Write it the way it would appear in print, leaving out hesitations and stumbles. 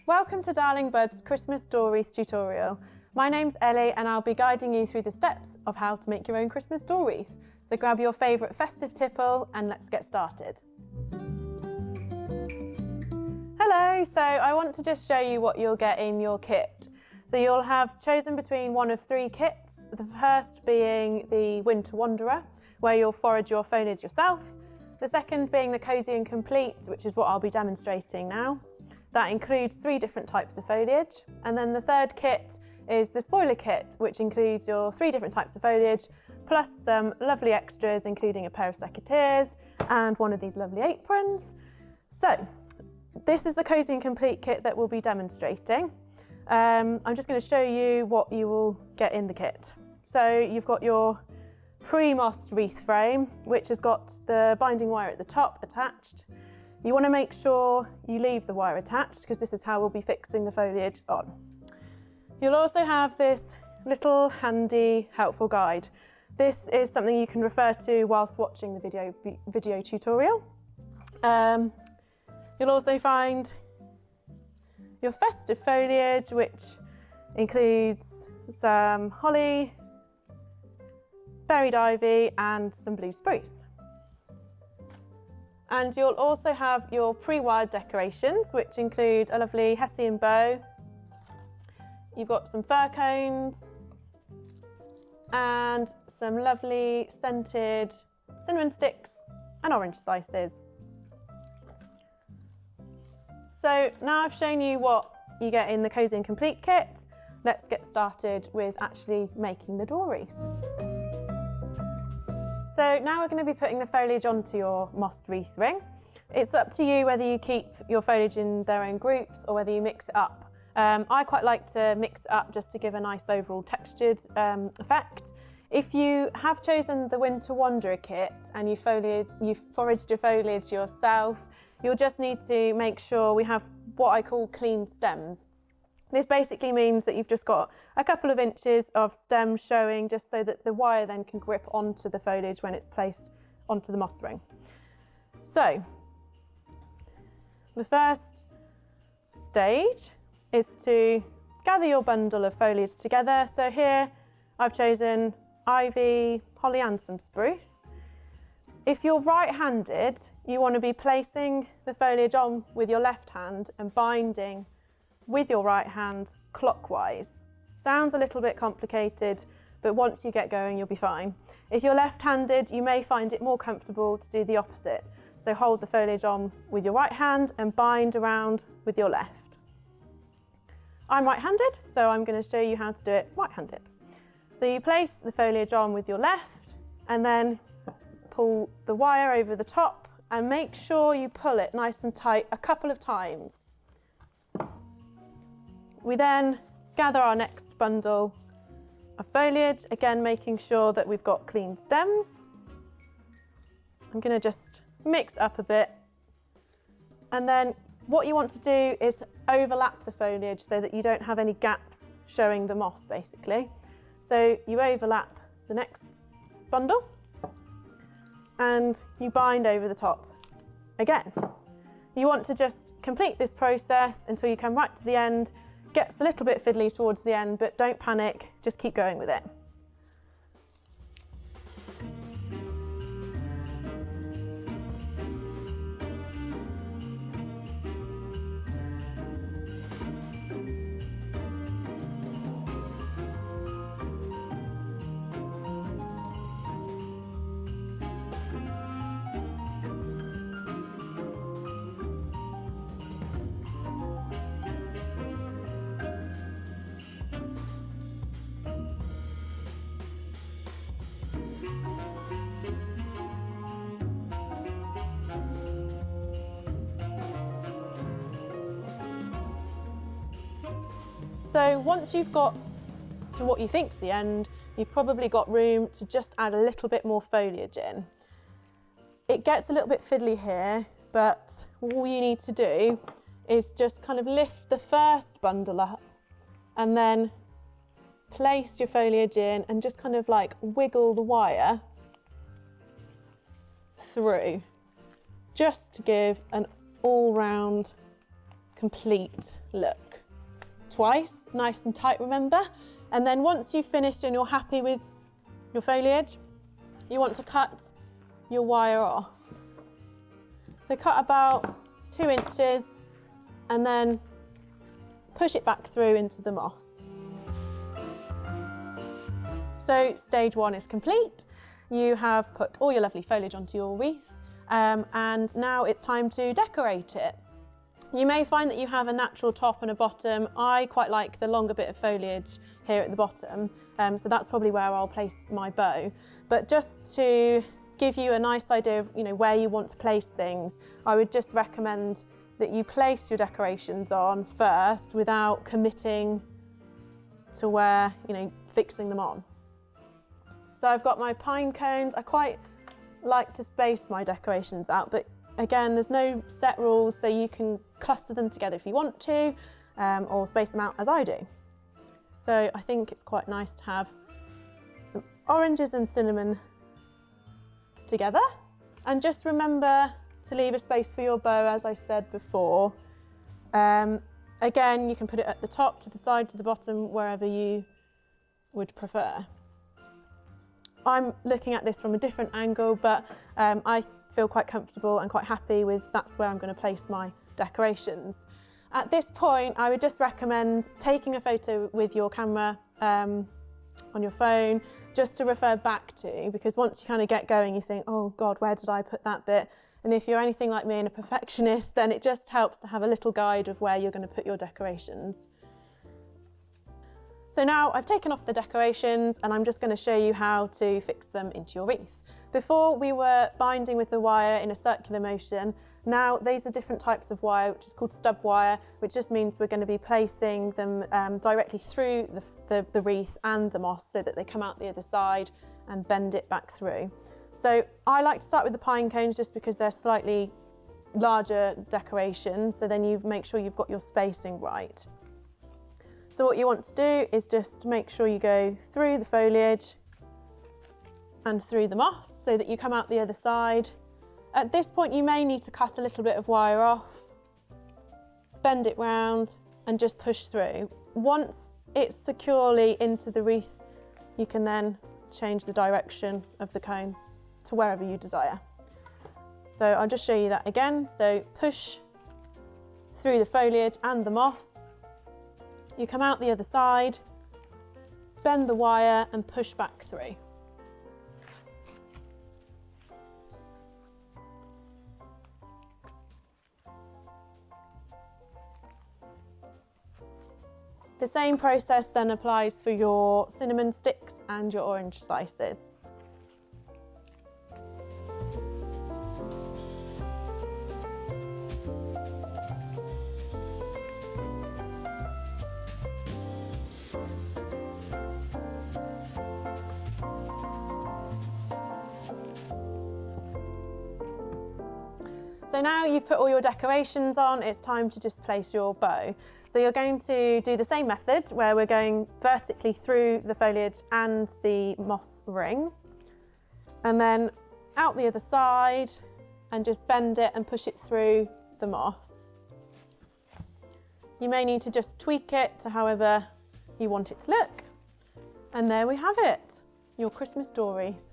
Welcome to Darling Bud's Christmas door wreath tutorial. My name's Ellie and I'll be guiding you through the steps of how to make your own Christmas door wreath. So grab your favourite festive tipple and let's get started. Hello, so I want to just show you what you'll get in your kit. So you'll have chosen between one of three kits, the first being the Winter Wanderer, where you'll forage your foliage yourself. The second being the Cozy and Complete, which is what I'll be demonstrating now. That includes 3 different types of foliage. And then the third kit is the Spoiler Kit, which includes your 3 different types of foliage, plus some lovely extras, including a pair of secateurs and one of these lovely aprons. So this is the Cozy and Complete kit that we'll be demonstrating. I'm just going to show you what you will get in the kit. So you've got your pre-mossed wreath frame, which has got the binding wire at the top attached. You want to make sure you leave the wire attached because this is how we'll be fixing the foliage on. You'll also have this little handy helpful guide. This is something you can refer to whilst watching the video tutorial. You'll also find your festive foliage, which includes some holly, buried ivy and some blue spruce. And you'll also have your pre-wired decorations, which include a lovely Hessian bow. You've got some fir cones and some lovely scented cinnamon sticks and orange slices. So now I've shown you what you get in the Cozy and Complete kit, let's get started with actually making the door wreath. So now we're going to be putting the foliage onto your mossed wreath ring. It's up to you whether you keep your foliage in their own groups or whether you mix it up. I quite like to mix it up just to give a nice overall textured effect. If you have chosen the Winter Wanderer kit and you've foraged your foliage yourself, you'll just need to make sure we have what I call clean stems. This basically means that you've just got a couple of inches of stem showing just so that the wire then can grip onto the foliage when it's placed onto the moss ring. So the first stage is to gather your bundle of foliage together. So here I've chosen ivy, holly and some spruce. If you're right-handed, you want to be placing the foliage on with your left hand and binding with your right hand clockwise. Sounds a little bit complicated, but once you get going, you'll be fine. If you're left-handed, you may find it more comfortable to do the opposite. So hold the foliage on with your right hand and bind around with your left. I'm right-handed, so I'm going to show you how to do it right-handed. So you place the foliage on with your left and then pull the wire over the top and make sure you pull it nice and tight a couple of times. We then gather our next bundle of foliage, again making sure that we've got clean stems. I'm going to just mix up a bit, and then what you want to do is overlap the foliage so that you don't have any gaps showing the moss basically. So you overlap the next bundle and you bind over the top again. You want to just complete this process until you come right to the end. Gets a little bit fiddly towards the end, but don't panic, just keep going with it. So once you've got to what you think's the end, you've probably got room to just add a little bit more foliage in. It gets a little bit fiddly here, but all you need to do is just kind of lift the first bundle up and then place your foliage in and just kind of like wiggle the wire through, just to give an all-round complete look. Twice, nice and tight, remember? And then once you've finished and you're happy with your foliage, you want to cut your wire off. So cut about 2 inches and then push it back through into the moss. So stage 1 is complete. You have put all your lovely foliage onto your wreath, and now it's time to decorate it. You may find that you have a natural top and a bottom. I quite like the longer bit of foliage here at the bottom, so that's probably where I'll place my bow. But just to give you a nice idea of where you want to place things, I would just recommend that you place your decorations on first without committing to where, fixing them on. So I've got my pine cones. I quite like to space my decorations out, but again, there's no set rules, so you can cluster them together if you want to, or space them out as I do. So I think it's quite nice to have some oranges and cinnamon together. And just remember to leave a space for your bow, as I said before. Again, you can put it at the top, to the side, to the bottom, wherever you would prefer. I'm looking at this from a different angle, but I feel quite comfortable and quite happy with that's where I'm going to place my decorations. At this point, I would just recommend taking a photo with your camera on your phone, just to refer back to, because once you kind of get going, you think, oh God, where did I put that bit? And if you're anything like me and a perfectionist, then it just helps to have a little guide of where you're going to put your decorations. So now I've taken off the decorations and I'm just going to show you how to fix them into your wreath. Before we were binding with the wire in a circular motion. Now these are different types of wire, which is called stub wire, which just means we're going to be placing them directly through the wreath and the moss so that they come out the other side and bend it back through. So I like to start with the pine cones just because they're slightly larger decorations, so then you make sure you've got your spacing right. So what you want to do is just make sure you go through the foliage and through the moss so that you come out the other side. At this point, you may need to cut a little bit of wire off, bend it round and just push through. Once it's securely into the wreath, you can then change the direction of the cone to wherever you desire. So I'll just show you that again. So push through the foliage and the moss. You come out the other side, bend the wire and push back through. The same process then applies for your cinnamon sticks and your orange slices. So now you've put all your decorations on, it's time to just place your bow. So you're going to do the same method where we're going vertically through the foliage and the moss ring, and then out the other side and just bend it and push it through the moss. You may need to just tweak it to however you want it to look. And there we have it, your Christmas door wreath.